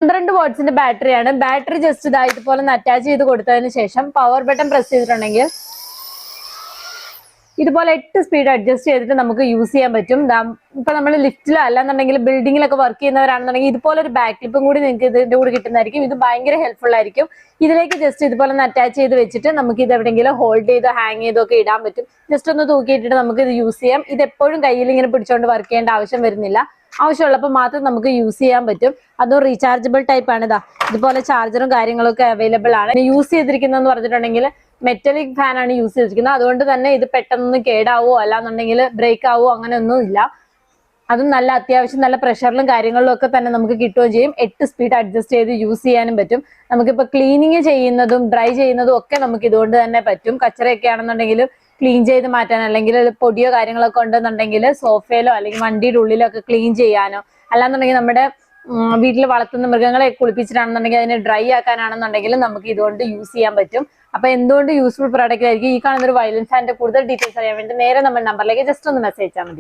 12 വാട്ട്സിന്റെ ബാറ്ററിയാണ്. Battery just ഇതാ ഇതുപോലെ അറ്റാച്ച് ചെയ്ത് കൊടുത്തതിന് ശേഷം പവർ ബട്ടൺ പ്രസ് ചെയ്തിട്ടുണ്ടെങ്കിൽ ഇതുപോലെ 8 സ്പീഡ് അഡ്ജസ്റ്റ് ചെയ്തിട്ട് നമുക്ക് യൂസ് ചെയ്യാൻ പറ്റും. ഇപ്പൊ നമ്മൾ ലിഫ്റ്റിലോ അല്ലാന്നുണ്ടെങ്കിൽ ബിൽഡിങ്ങിലൊക്കെ വർക്ക് ചെയ്യുന്നവരാണെന്നുണ്ടെങ്കിൽ ഇതുപോലെ ഒരു ബാക്ക് ക്ലിപ്പും കൂടി നിങ്ങൾക്ക് ഇതിന്റെ കൂടെ കിട്ടുന്നതായിരിക്കും. ഇത് ഭയങ്കര ഹെൽപ്ഫുൾ ആയിരിക്കും. ഇതിലേക്ക് ജസ്റ്റ് ഇതുപോലെ അറ്റാച്ച് ചെയ്ത് വെച്ചിട്ട് നമുക്ക് ഇത് എവിടെയെങ്കിലും ഹോൾഡ് ചെയ്തോ ഹാങ് ചെയ്തോ ഒക്കെ ഇടാൻ പറ്റും. ജസ്റ്റ് ഒന്ന് തൂക്കിയിട്ടിട്ട് നമുക്ക് ഇത് യൂസ് ചെയ്യാം. ഇത് എപ്പോഴും കയ്യിൽ ഇങ്ങനെ പിടിച്ചോണ്ട് വർക്ക് ചെയ്യേണ്ട ആവശ്യം വരുന്നില്ല. ആവശ്യമുള്ളപ്പോൾ മാത്രം നമുക്ക് യൂസ് ചെയ്യാൻ പറ്റും. അതും റീചാർജബിൾ ടൈപ്പ് ആണ്. ഇതുപോലെ ചാർജറും കാര്യങ്ങളൊക്കെ അവൈലബിൾ ആണ്. യൂസ് ചെയ്തിരിക്കുന്നതെന്ന് പറഞ്ഞിട്ടുണ്ടെങ്കിൽ മെറ്റലിക് ഫാൻ ആണ് യൂസ് ചെയ്തിരിക്കുന്നത്. അതുകൊണ്ട് തന്നെ ഇത് പെട്ടെന്ന് കേടാവോ അല്ലാന്നുണ്ടെങ്കിൽ ബ്രേക്ക് ആവോ അങ്ങനെയൊന്നും ഇല്ല. അതും നല്ല അത്യാവശ്യം നല്ല പ്രഷറിലും കാര്യങ്ങളിലും ഒക്കെ തന്നെ നമുക്ക് കിട്ടുകയും ചെയ്യും. 8 സ്പീഡ് അഡ്ജസ്റ്റ് ചെയ്ത് യൂസ് ചെയ്യാനും പറ്റും. നമുക്കിപ്പോൾ ക്ലീനിങ് ചെയ്യുന്നതും ഡ്രൈ ചെയ്യുന്നതും ഒക്കെ നമുക്ക് ഇതുകൊണ്ട് തന്നെ പറ്റും. കച്ചറയൊക്കെ ആണെന്നുണ്ടെങ്കിൽ ക്ലീൻ ചെയ്ത് മാറ്റാൻ, അല്ലെങ്കിൽ പൊടിയോ കാര്യങ്ങളൊക്കെ ഉണ്ടെന്നുണ്ടെങ്കിൽ സോഫയിലോ അല്ലെങ്കിൽ വണ്ടിയുടെ ഉള്ളിലോ ഒക്കെ ക്ലീൻ ചെയ്യാനോ, അല്ലാന്നുണ്ടെങ്കിൽ നമ്മുടെ വീട്ടിൽ വളർത്തുന്ന മൃഗങ്ങളെ കുളിപ്പിച്ചിട്ടാണെന്നുണ്ടെങ്കിൽ അതിനെ ഡ്രൈ ആക്കാനാണെന്നുണ്ടെങ്കിൽ നമുക്ക് ഇതുകൊണ്ട് യൂസ് ചെയ്യാൻ പറ്റും. അപ്പൊ എന്തുകൊണ്ട് യൂസ്ഫുൾ പ്രോഡക്റ്റ് ആയിരിക്കും. ഈ കാണുന്ന ഒരു വയലൻസ് ഫാനിന്റെ കൂടുതൽ ഡീറ്റെയിൽസ് അറിയാൻ വേണ്ടി നേരെ നമ്മുടെ നമ്പറിലേക്ക് ജസ്റ്റ് ഒന്ന് മെസ്സേജ് അയച്ചാൽ മതി.